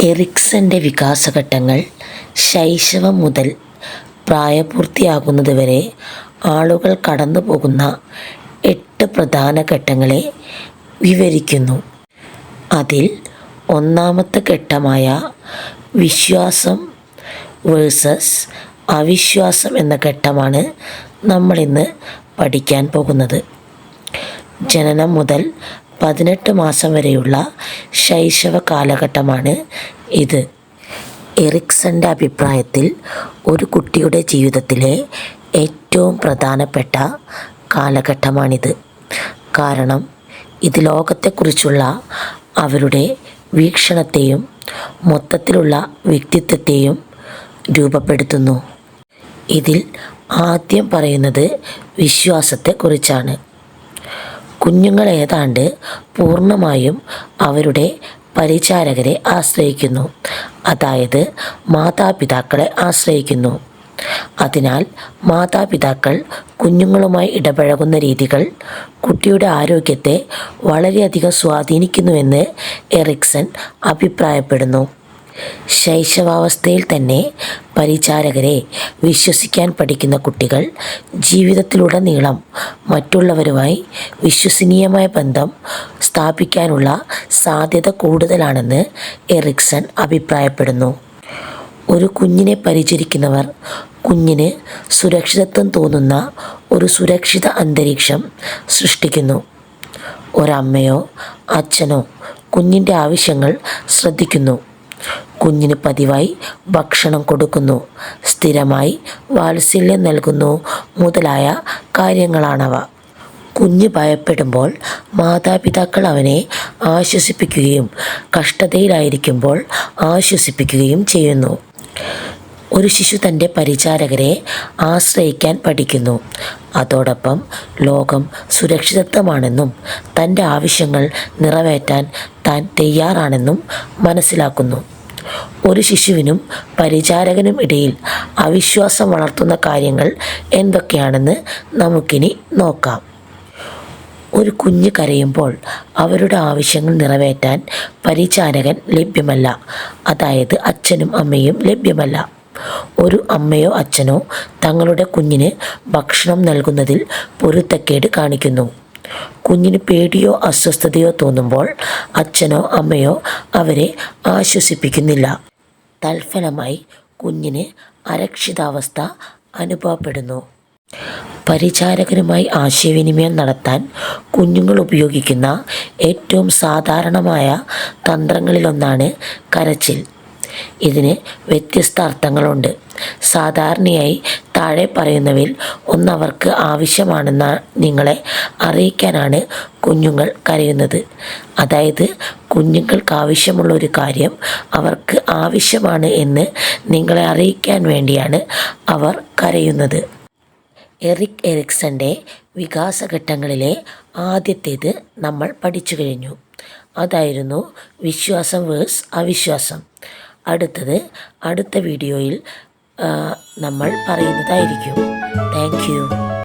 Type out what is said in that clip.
എറിക്സന്റെ വികാസഘട്ടങ്ങൾ ശൈശവം മുതൽ പ്രായപൂർത്തിയാകുന്നതുവരെ ആളുകൾ കടന്നുപോകുന്ന 8 പ്രധാന ഘട്ടങ്ങളെ വിവരിക്കുന്നു. അതിൽ ഒന്നാമത്തെ ഘട്ടമായ വിശ്വാസം വേഴ്സസ് അവിശ്വാസം എന്ന ഘട്ടമാണ് നമ്മളിന്ന് പഠിക്കാൻ പോകുന്നത്. ജനനം മുതൽ 18 മാസം വരെയുള്ള ശൈശവ കാലഘട്ടമാണ് ഇത്. എറിക്സന്റെ അഭിപ്രായത്തിൽ ഒരു കുട്ടിയുടെ ജീവിതത്തിലെ ഏറ്റവും പ്രധാനപ്പെട്ട കാലഘട്ടമാണിത്. കാരണം ഇത് ലോകത്തെക്കുറിച്ചുള്ള അവരുടെ വീക്ഷണത്തെയും മൊത്തത്തിലുള്ള വ്യക്തിത്വത്തെയും രൂപപ്പെടുത്തുന്നു. ഇതിൽ ആദ്യം പറയുന്നത് വിശ്വാസത്തെക്കുറിച്ചാണ്. കുഞ്ഞുങ്ങൾ ഏതാണ്ട് പൂർണ്ണമായും അവരുടെ പരിചാരകരെ ആശ്രയിക്കുന്നു, അതായത് മാതാപിതാക്കളെ ആശ്രയിക്കുന്നു. അതിനാൽ മാതാപിതാക്കൾ കുഞ്ഞുങ്ങളുമായി ഇടപഴകുന്ന രീതികൾ കുട്ടിയുടെ ആരോഗ്യത്തെ വളരെയധികം സ്വാധീനിക്കുന്നുവെന്ന് എറിക്സൺ അഭിപ്രായപ്പെടുന്നു. ശൈശവാവസ്ഥയിൽ തന്നെ പരിചാരകരെ വിശ്വസിക്കാൻ പഠിക്കുന്ന കുട്ടികൾ ജീവിതത്തിലുടനീളം മറ്റുള്ളവരുമായി വിശ്വസനീയമായ ബന്ധം സ്ഥാപിക്കാനുള്ള സാധ്യത കൂടുതലാണെന്ന് എറിക്സൺ അഭിപ്രായപ്പെടുന്നു. ഒരു കുഞ്ഞിനെ പരിചരിക്കുന്നവർ കുഞ്ഞിന് സുരക്ഷിതത്വം തോന്നുന്ന ഒരു സുരക്ഷിത അന്തരീക്ഷം സൃഷ്ടിക്കുന്നു. ഒരമ്മയോ അച്ഛനോ കുഞ്ഞിൻ്റെ ആവശ്യങ്ങൾ ശ്രദ്ധിക്കുന്നു, കുഞ്ഞിന് പതിവായി ഭക്ഷണം കൊടുക്കുന്നു, സ്ഥിരമായി വാത്സല്യം നൽകുന്നു മുതലായ കാര്യങ്ങളാണവ. കുഞ്ഞ് ഭയപ്പെടുമ്പോൾ മാതാപിതാക്കൾ അവനെ ആശ്വസിപ്പിക്കുകയും കഷ്ടതയിലായിരിക്കുമ്പോൾ ആശ്വസിപ്പിക്കുകയും ചെയ്യുന്നു. ഒരു ശിശു തൻ്റെ പരിചാരകരെ ആശ്രയിക്കാൻ പഠിക്കുന്നു. അതോടൊപ്പം ലോകം സുരക്ഷിതത്വമാണെന്നും തൻ്റെ ആവശ്യങ്ങൾ നിറവേറ്റാൻ താൻ തയ്യാറാണെന്നും മനസ്സിലാക്കുന്നു. ഒരു ശിശുവിനും പരിചാരകനും ഇടയിൽ അവിശ്വാസം വളർത്തുന്ന കാര്യങ്ങൾ എന്തൊക്കെയാണെന്ന് നമുക്കിനി നോക്കാം. ഒരു കുഞ്ഞ് കരയുമ്പോൾ അവരുടെ ആവശ്യങ്ങൾ നിറവേറ്റാൻ പരിചാരകൻ ലഭ്യമല്ല, അതായത് അച്ഛനും അമ്മയും ലഭ്യമല്ല. ഒരു അമ്മയോ അച്ഛനോ തങ്ങളുടെ കുഞ്ഞിന് ഭക്ഷണം നൽകുന്നതിൽ പൊരുത്തക്കേട് കാണിക്കുന്നു. കുഞ്ഞിന് പേടിയോ അസ്വസ്ഥതയോ തോന്നുമ്പോൾ അച്ഛനോ അമ്മയോ അവരെ ആശ്വസിപ്പിക്കുന്നില്ല. തൽഫലമായി കുഞ്ഞിന് അരക്ഷിതാവസ്ഥ അനുഭവപ്പെടുന്നു. പരിചാരകരുമായി ആശയവിനിമയം നടത്താൻ കുഞ്ഞുങ്ങൾ ഉപയോഗിക്കുന്ന ഏറ്റവും സാധാരണമായ തന്ത്രങ്ങളിലൊന്നാണ് കരച്ചിൽ. ഇതിന് വ്യത്യസ്ത അർത്ഥങ്ങളുണ്ട്. സാധാരണയായി താഴെ പറയുന്നവയിൽ ഒന്ന് അവർക്ക് ആവശ്യമാണെന്ന് നിങ്ങളെ അറിയിക്കാനാണ് കുഞ്ഞുങ്ങൾ കരയുന്നത്. അതായത് കുഞ്ഞുങ്ങൾക്ക് ആവശ്യമുള്ള ഒരു കാര്യം അവർക്ക് ആവശ്യമാണ് എന്ന് നിങ്ങളെ അറിയിക്കാൻ വേണ്ടിയാണ് അവർ കരയുന്നത്. എറിക്സന്റെ വികാസഘട്ടങ്ങളിലെ ആദ്യത്തേത് നമ്മൾ പഠിച്ചു കഴിഞ്ഞു. അതായിരുന്നു വിശ്വാസം വേഴ്സസ് അവിശ്വാസം. അടുത്ത വീഡിയോയിൽ നമ്മൾ പറയുന്നതായിരിക്കും. Thank you.